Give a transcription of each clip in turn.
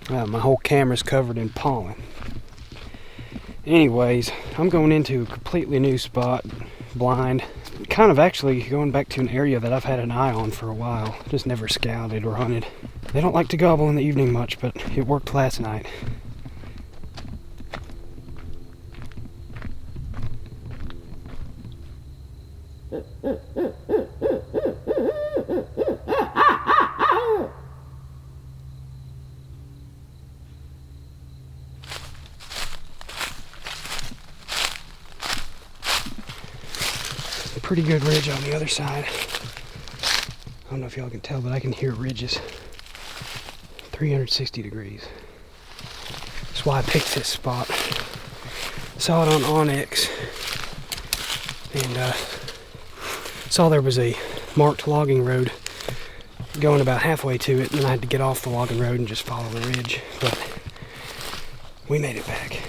My whole camera's covered in pollen. Anyways, I'm going into a completely new spot, blind. Kind of actually going back to an area that I've had an eye on for a while, just never scouted or hunted. They don't like to gobble in the evening much, but it worked last night. Pretty good ridge on the other side. I don't know if y'all can tell, but I can hear ridges 360 degrees. That's why I picked this spot. Saw it on Onyx and saw there was a marked logging road going about halfway to it, and I had to get off the logging road and just follow the ridge, but we made it back.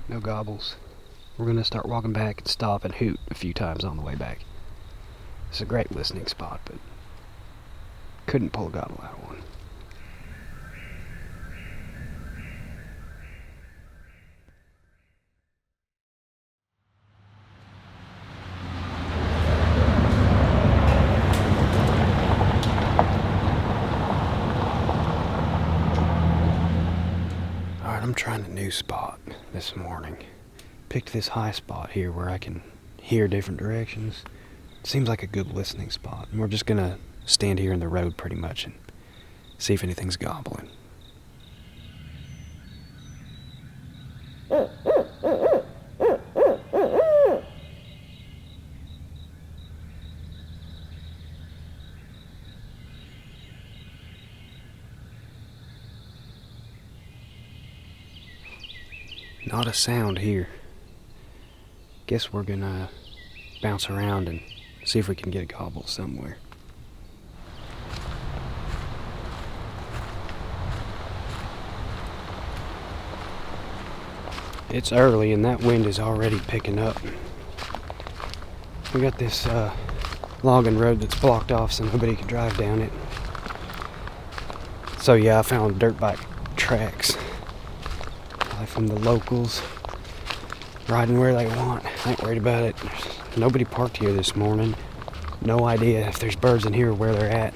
No gobbles. We're gonna start walking back and stop and hoot a few times on the way back. It's a great listening spot, but couldn't pull a gobble out of one. Alright, I'm trying a new spot this morning. Picked this high spot here where I can hear different directions. Seems like a good listening spot. And we're just gonna stand here in the road pretty much and see if anything's gobbling. Not a sound here. Guess we're gonna bounce around and see if we can get a gobble somewhere. It's early and that wind is already picking up. We got this logging road that's blocked off so nobody can drive down it. So yeah, I found dirt bike tracks. Probably from the locals. Riding where they want. I ain't worried about it. There's nobody parked here this morning. No idea if there's birds in here or where they're at.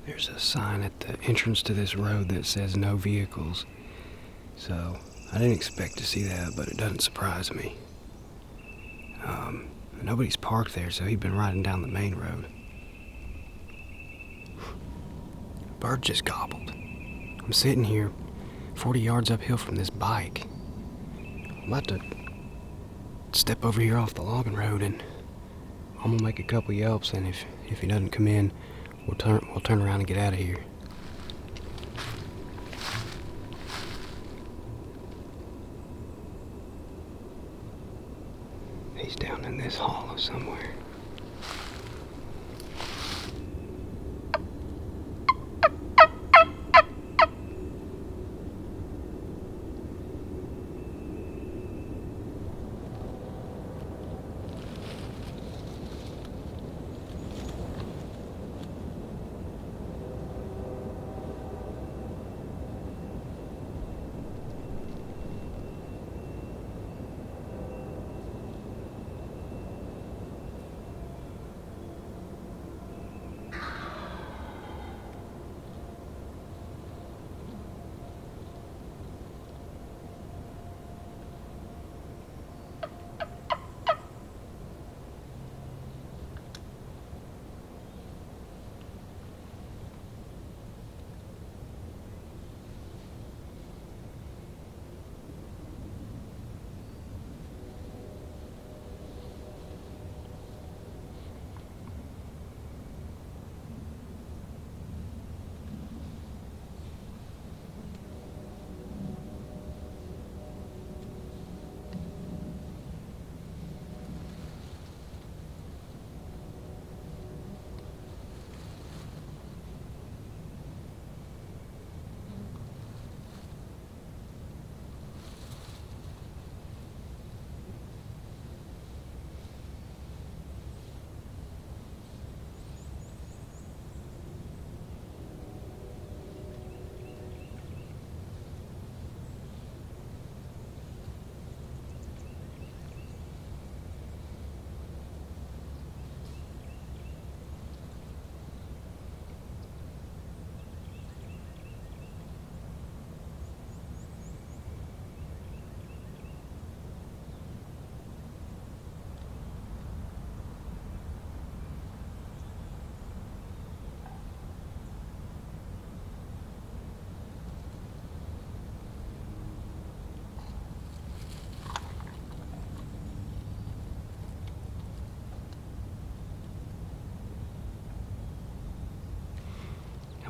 There's a sign at the entrance to this road that says no vehicles. So I didn't expect to see that, but it doesn't surprise me. Nobody's parked there, so he'd been riding down the main road. Bird just gobbled. I'm sitting here 40 yards uphill from this bike. I'm about to step over here off the logging road and I'm gonna make a couple yelps, and if he doesn't come in, we'll turn around and get out of here. He's down in this hollow somewhere.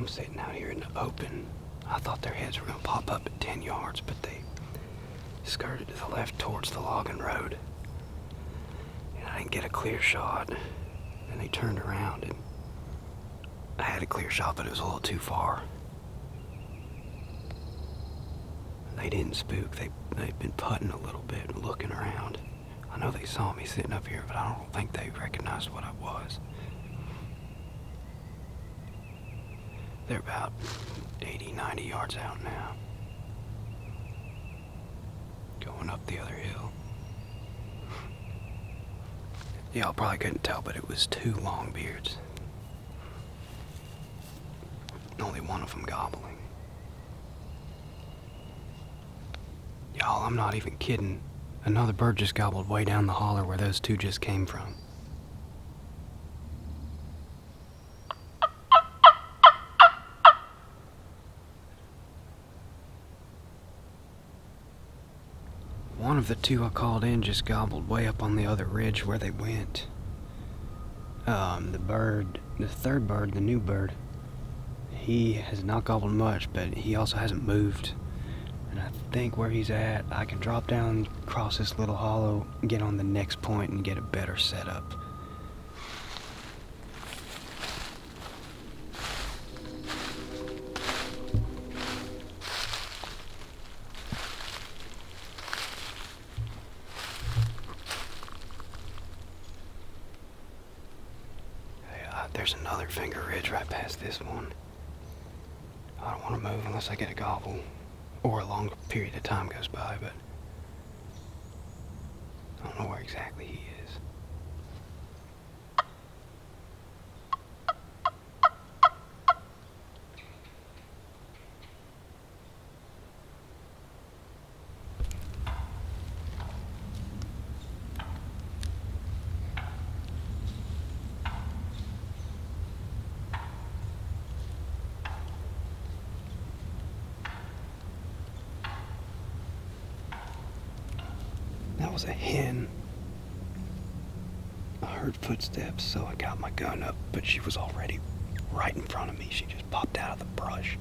sitting out here in the open. I thought their heads were going to pop up at 10 yards, but they skirted to the left towards the logging road. And I didn't get a clear shot. And they turned around, and I had a clear shot, but it was a little too far. They didn't spook. They'd been putting a little bit and looking around. I know they saw me sitting up here, but I don't think they recognized what I was. They're about 80, 90 yards out now. Going up the other hill. Y'all probably couldn't tell, but it was 2 Longbeards. Only one of them gobbling. Y'all, I'm not even kidding. Another bird just gobbled way down the holler where those 2 just came from. One of the 2 I called in just gobbled way up on the other ridge where they went. The third bird, the new bird, he has not gobbled much, but he also hasn't moved. And I think where he's at, I can drop down, cross this little hollow, get on the next point and get a better setup. There's another finger ridge right past this one. I don't want to move unless I get a gobble or a long period of time goes by, but I don't know where exactly he is. That was a hen. I heard footsteps, so I got my gun up, but she was already right in front of me. She just popped out of the brush.